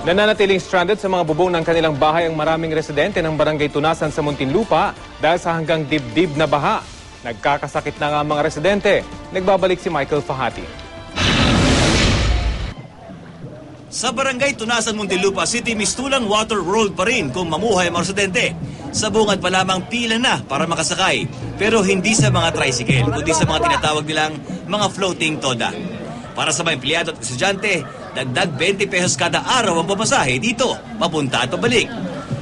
Nananatiling stranded sa mga bubong ng kanilang bahay ang maraming residente ng Barangay Tunasan sa Muntinlupa dahil sa hanggang dibdib na baha. Nagkakasakit na nga ang mga residente. Nagbabalik si Michael Fahati. Sa Barangay Tunasan, Muntinlupa City, mistulang water world pa rin kung mamuhay ang mga residente. Sa bungad pa lamang pila na para makasakay. Pero hindi sa mga tricycle, kundi sa mga tinatawag nilang mga floating toda. Para sa mga empleyado at estudyante, dagdag 20 pesos kada araw ang pamasahe dito, papunta at pabalik.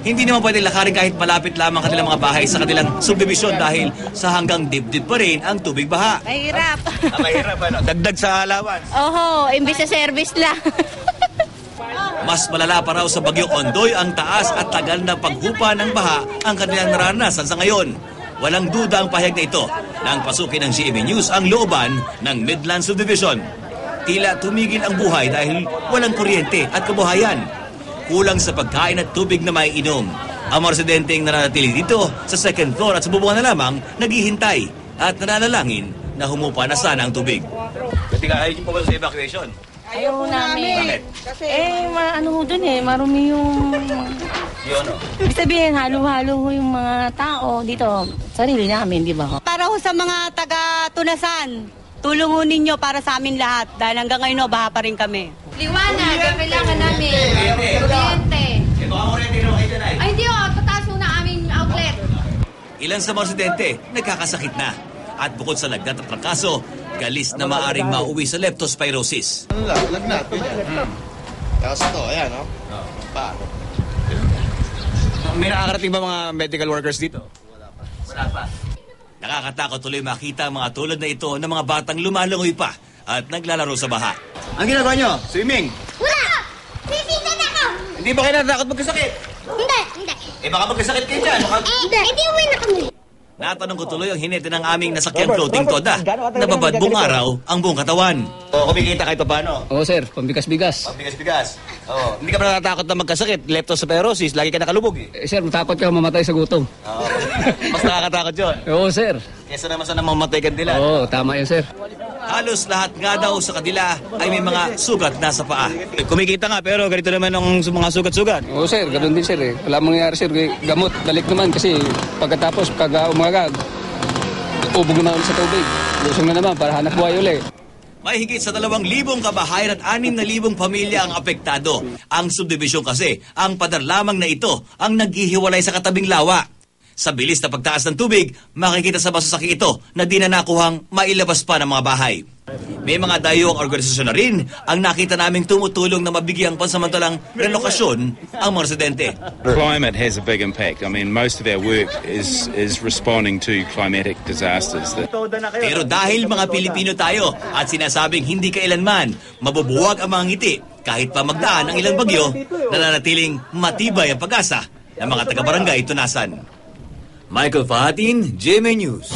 Hindi naman pwede lakarin kahit malapit lamang kanilang mga bahay sa kanilang subdivision dahil sa hanggang dibdib pa rin ang tubig baha. Mahirap. Mahirap, ano? Dagdag sa allowance. Oho, imbis sa service lang. Mas malala pa raw sa Bagyong Ondoy ang taas at tagal na paghupa ng baha ang kanilang naranasan sa ngayon. Walang duda ang pahayag na ito nang pasukin ng GMA News ang looban ng Midland Subdivision. Tila tumigil ang buhay dahil walang kuryente at kabuhayan. Kulang sa pagkain at tubig na maiinom. Ang mga residenteng nananatili dito sa second floor at sa bubungan na lamang naghihintay at nananalangin na humupa na sana ang tubig. Pwede ka ayaw po ba sa evacuation? Ayaw namin. Bakit? Marumi yung... Yun, no? Ibig sabihin, halo-halo yung mga tao dito. Sarili namin, di ba? Para ho sa mga taga-Tunasan, tulungan ninyo para sa amin lahat dahil hanggang ngayon baha pa rin kami. Liwanag, ang kailangan namin. Kuryente. Ay, hindi o. Tataas muna aming outlet. Ilan sa mga residente nagkakasakit na. At bukod sa lagnat at trangkaso, galis na maaring mauwi sa leptospirosis. Lagnat, ganyan. Tapos ito, ayan, no? Paano? May nakakarating ba mga medical workers dito? Wala pa. Nakakatakot tuloy makita ang mga tulad na ito ng mga batang lumalangoy pa at naglalaro sa baha. Ang ginagawa nyo? Swimming? Wala! Sisindan ako! Hindi ba kayo natatakot magkasakit? Hindi. Baka magkasakit kayo dyan. Hindi uwi na kami. Natanong ko tuloy ang hinete ng aming nasakyang floating toda. Nababad buong araw ang buong katawan. Kumikita kahit pa paano? Oo sir, pambigas-bigas. Pambigas-bigas. Hindi ka ba natatakot na magkasakit? Leptospirosis, lagi ka nakalubog eh. Sir, matakot ka mamatay sa gutom. Mas nakakatakot yun. Oo sir. Kesa naman sana mamatay ka nila. Oo, tama yun sir. Halos lahat nga daw sa kanila ay may mga sugat na sa paa. Kumikita nga pero ganito naman ang mga sugat-sugat. Oo sir, ganun din sir eh. Wala mangyayari sir, gamot, balik naman kasi pagkatapos pag umaga, ubog naman ulit sa tubig. Lusong na naman para hanap buhay ulit. May higit sa 2,000 kabahayan at 6,000 pamilya ang apektado. Ang subdivision kasi, ang pader lamang na ito ang naghihiwalay sa katabing lawa. Sa bilis na pagtaas ng tubig, makikita sa masasaki ito na di na nakuhang mailabas pa ng mga bahay. May mga dayong organisasyon na rin ang nakita naming tumutulong na mabigyang pansamantalang relokasyon ang mga residente. Climate has a big impact. I mean, most of our work is responding to climatic disasters. Pero dahil mga Pilipino tayo at sinasabing hindi kailanman mabubuwag ang mga ngiti kahit pa magdaan ang ilang bagyo, nananatiling matibay ang pag-asa ng mga taga-barangay Tunasan. Michael Fahatin, GMA News.